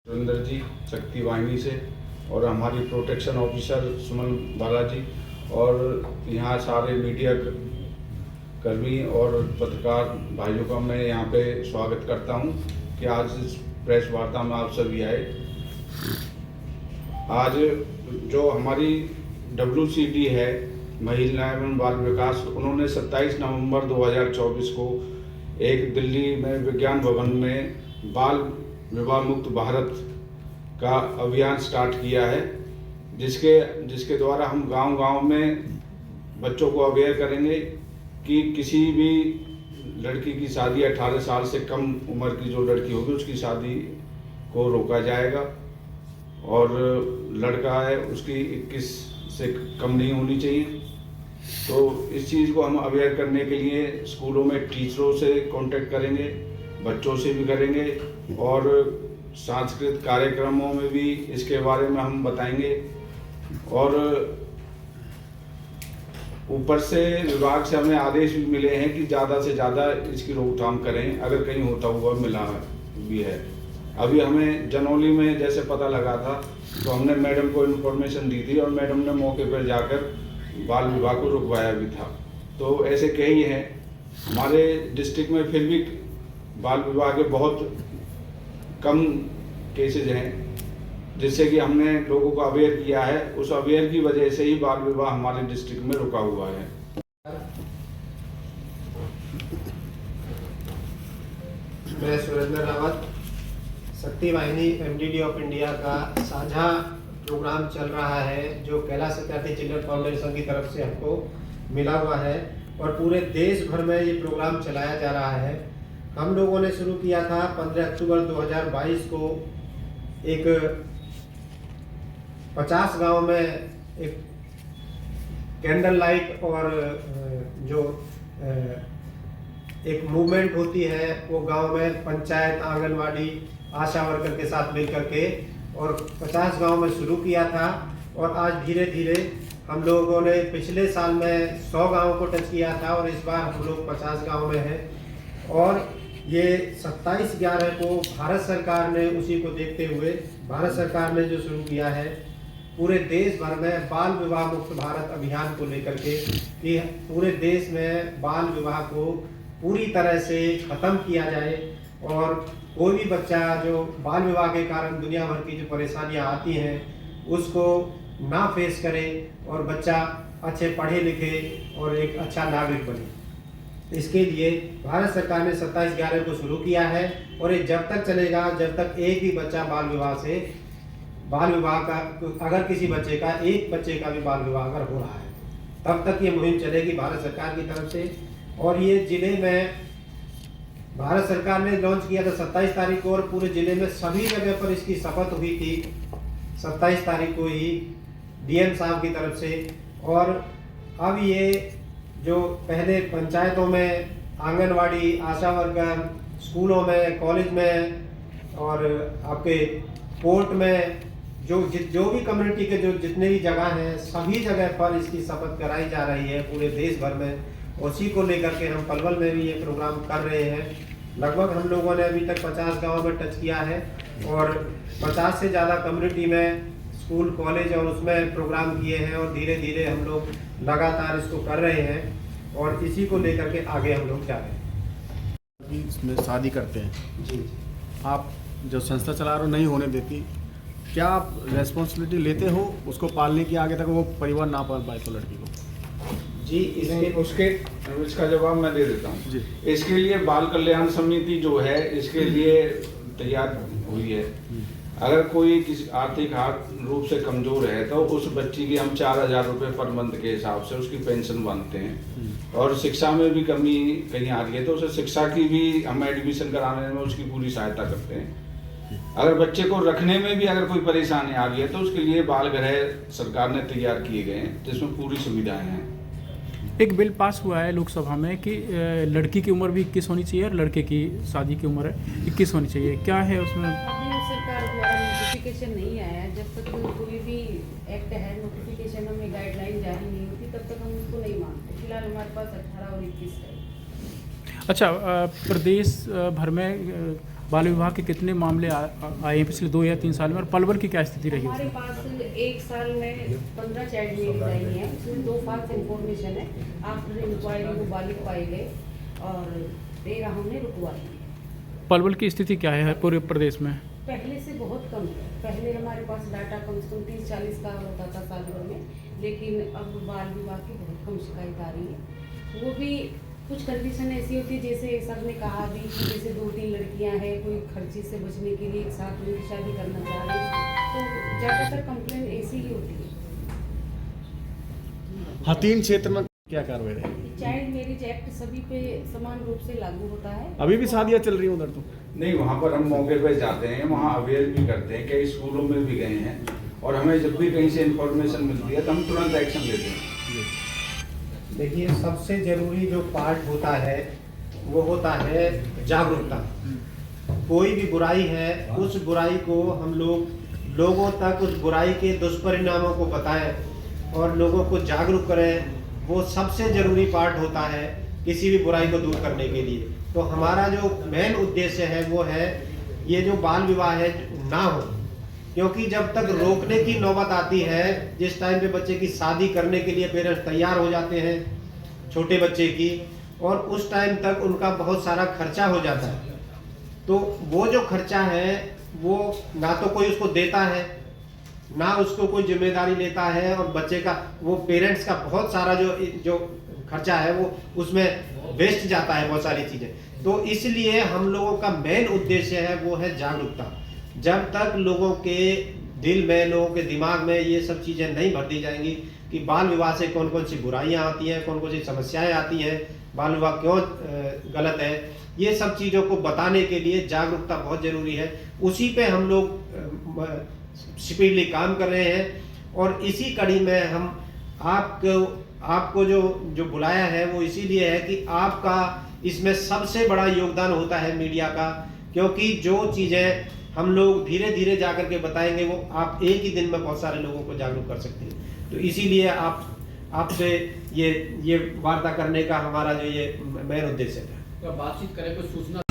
सुरेंद्र जी शक्ति वाहिनी से और हमारी प्रोटेक्शन ऑफिसर सुमन बालाजी और यहाँ सारे मीडिया कर्मी और पत्रकार भाइयों का मैं यहाँ पे स्वागत करता हूँ कि आज इस प्रेस वार्ता में आप सभी आए। आज जो हमारी WCD है महिला एवं बाल विकास, उन्होंने 27 नवंबर 2024 को एक दिल्ली में विज्ञान भवन में बाल विवाह मुक्त भारत का अभियान स्टार्ट किया है, जिसके द्वारा हम गांव-गांव में बच्चों को अवेयर करेंगे कि किसी भी लड़की की शादी 18 साल से कम उम्र की जो लड़की होगी उसकी शादी को रोका जाएगा और लड़का है उसकी 21 से कम नहीं होनी चाहिए। तो इस चीज़ को हम अवेयर करने के लिए स्कूलों में टीचरों से कांटेक्ट करेंगे, बच्चों से भी करेंगे और सांस्कृतिक कार्यक्रमों में भी इसके बारे में हम बताएंगे। और ऊपर से विभाग से हमें आदेश भी मिले हैं कि ज़्यादा से ज़्यादा इसकी रोकथाम करें अगर कहीं होता हुआ मिला भी है। अभी हमें जनौली में जैसे पता लगा था तो हमने मैडम को इन्फॉर्मेशन दी थी और मैडम ने मौके पर जाकर बाल विवाह को रुकवाया भी था। तो ऐसे कई हैं हमारे डिस्ट्रिक्ट में, फिर भी बाल विवाह के बहुत कम केसेज हैं, जिससे कि हमने लोगों को अवेयर किया है। उस अवेयर की वजह से ही बाल विवाह हमारे डिस्ट्रिक्ट में रुका हुआ है। मैं सुरेंद्र रावत, शक्ति वाहिनी MDD ऑफ इंडिया का साझा प्रोग्राम चल रहा है जो कैलाश सत्यार्थी चिल्ड्रन फाउंडेशन की तरफ से हमको मिला हुआ है और पूरे देश भर में ये प्रोग्राम चलाया जा रहा है। हम लोगों ने शुरू किया था 15 अक्टूबर 2022 को एक 50 गांव में एक कैंडल लाइट और जो एक मूवमेंट होती है वो गांव में पंचायत, आंगनवाड़ी, आशा वर्कर के साथ मिलकर के और 50 गांव में शुरू किया था। और आज धीरे धीरे हम लोगों ने पिछले साल में 100 गांव को टच किया था और इस बार हम लोग 50 गांव में हैं। और ये 27/11 को भारत सरकार ने, उसी को देखते हुए भारत सरकार ने जो शुरू किया है पूरे देश भर में बाल विवाह मुक्त भारत अभियान को लेकर के, कि पूरे देश में बाल विवाह को पूरी तरह से ख़त्म किया जाए और कोई भी बच्चा जो बाल विवाह के कारण दुनिया भर की जो परेशानियां आती हैं उसको ना फेस करे और बच्चा अच्छे पढ़े लिखे और एक अच्छा नागरिक बने। इसके लिए भारत सरकार ने 27/11 को शुरू किया है और ये जब तक चलेगा जब तक एक भी बच्चा बाल विवाह का, अगर किसी बच्चे का, एक बच्चे का भी बाल विवाह अगर हो रहा है तब तक ये मुहिम चलेगी भारत सरकार की तरफ से। और ये जिले में भारत सरकार ने लॉन्च किया था 27 तारीख को और पूरे जिले में सभी जगह पर इसकी शपथ हुई थी 27 तारीख को ही DM साहब की तरफ से। और अब ये जो पहले पंचायतों में, आंगनवाड़ी, आशा वर्कर, स्कूलों में, कॉलेज में और आपके कोर्ट में जो भी कम्युनिटी के जो जितने भी जगह हैं सभी जगह पर इसकी शपथ कराई जा रही है पूरे देश भर में। उसी को लेकर के हम पलवल में भी ये प्रोग्राम कर रहे हैं। लगभग हम लोगों ने अभी तक 50 गांव में टच किया है और 50 से ज़्यादा कम्युनिटी में स्कूल, कॉलेज और उसमें प्रोग्राम किए हैं और धीरे धीरे हम लोग लगातार इसको कर रहे हैं और इसी को लेकर के आगे हम लोग जा रहे हैं। इसमें शादी करते हैं जी, आप जो संस्था चला रहे हो नहीं होने देती, क्या आप रेस्पॉन्सिबिलिटी लेते हो उसको पालने की, आगे तक वो परिवार ना पाल पाए तो लड़की को? जी, इसका जवाब मैं दे देता हूँ जी। इसके लिए बाल कल्याण समिति जो है इसके लिए तैयार हुई है। अगर कोई किसी आर्थिक रूप से कमजोर है तो उस बच्ची की हम 4000 रुपये पर मंथ के हिसाब से उसकी पेंशन बांधते हैं। और शिक्षा में भी कमी कहीं आ रही है तो उसे शिक्षा की भी हम एडमिशन कराने में उसकी पूरी सहायता करते हैं। अगर बच्चे को रखने में भी अगर कोई परेशानी आ रही है तो उसके लिए बाल गृह सरकार ने तैयार किए गए हैं जिसमें पूरी सुविधाएं हैं। एक बिल पास हुआ है लोकसभा में कि लड़की की उम्र भी 21 होनी चाहिए और लड़के की शादी की उम्र 21 होनी चाहिए। क्या है उसमें? अभी सरकार द्वारा नोटिफिकेशन नहीं आया है। जब तक कोई भी एक्ट है, नोटिफिकेशन हमें गाइडलाइन जारी नहीं होती तब तक हम उसको नहीं मानते। फिलहाल हमारे पास 18 और 21 है। अच्छा, प्रदेश भर में बाल विवाह के कितने मामले आए हैं पिछले 2 या 3 साल में, और पलवल की क्या स्थिति रही हमारे है? पास एक साल में 15 चाइल्ड मैरिज आई हैं, उसमें 2 फॉल्स इन्फॉर्मेशन है। आफ्टर इंक्वायरी वो बालिग पाए गए और 13 हमने रुकवाई। पलवल की स्थिति क्या है पूरे प्रदेश में? पहले से बहुत कम है। पहले हमारे पास डाटा कम से कम 30-40 का होता था साल भर में, लेकिन अब बाल विवाह की बहुत कम शिकायत आ रही है। वो भी कुछ कंडीशन ऐसी होती है, जैसे सर ने कहा भी कि जैसे 2-3 लड़कियां हैं, कोई खर्चे से बचने के लिए एक साथ में शादी करना चाह रही है, तो ज़्यादातर कंप्लेन ऐसी ही होती है। हथीन क्षेत्र में क्या कार्रवाई रहेगी? चाइल्ड मैरिज एक्ट सभी पे समान रूप से लागू होता है। अभी भी शादियां चल रही हैं उधर तो? नहीं, वहाँ पर हम मौके पर जाते हैं, वहाँ अवेयर भी करते हैं, कई स्कूलों में भी गए हैं, और हमें जब भी कहीं से इंफॉर्मेशन मिलती है तो हम तुरंत एक्शन लेते हैं। देखिए, सबसे जरूरी जो पार्ट होता है वो होता है जागरूकता। कोई भी बुराई है, उस बुराई को हम लोगों तक उस बुराई के दुष्परिणामों को बताएं और लोगों को जागरूक करें। वो सबसे जरूरी पार्ट होता है किसी भी बुराई को दूर करने के लिए। तो हमारा जो मेन उद्देश्य है वो है ये जो बाल विवाह है ना हो, क्योंकि जब तक रोकने की नौबत आती है, जिस टाइम पे बच्चे की शादी करने के लिए पेरेंट्स तैयार हो जाते हैं छोटे बच्चे की, और उस टाइम तक उनका बहुत सारा खर्चा हो जाता है, तो वो जो खर्चा है वो ना तो कोई उसको देता है, ना उसको कोई जिम्मेदारी लेता है, और बच्चे का वो पेरेंट्स का बहुत सारा जो खर्चा है वो उसमें वेस्ट जाता है, बहुत सारी चीज़ें। तो इसलिए हम लोगों का मेन उद्देश्य है वो है जागरूकता। जब तक लोगों के दिल में, लोगों के दिमाग में ये सब चीज़ें नहीं भर दी जाएंगी कि बाल विवाह से कौन कौन सी बुराइयां आती हैं, कौन कौन सी समस्याएं आती हैं, बाल विवाह क्यों गलत है, ये सब चीज़ों को बताने के लिए जागरूकता बहुत ज़रूरी है। उसी पे हम लोग स्पीडली काम कर रहे हैं, और इसी कड़ी में हम आपको जो बुलाया है वो इसीलिए है कि आपका इसमें सबसे बड़ा योगदान होता है मीडिया का, क्योंकि जो चीज़ें हम लोग धीरे धीरे जाकर के बताएंगे वो आप एक ही दिन में बहुत सारे लोगों को जागरूक कर सकते हैं। तो इसीलिए आपसे ये वार्ता करने का हमारा जो ये मेन उद्देश्य है। बातचीत करें, कुछ सूचना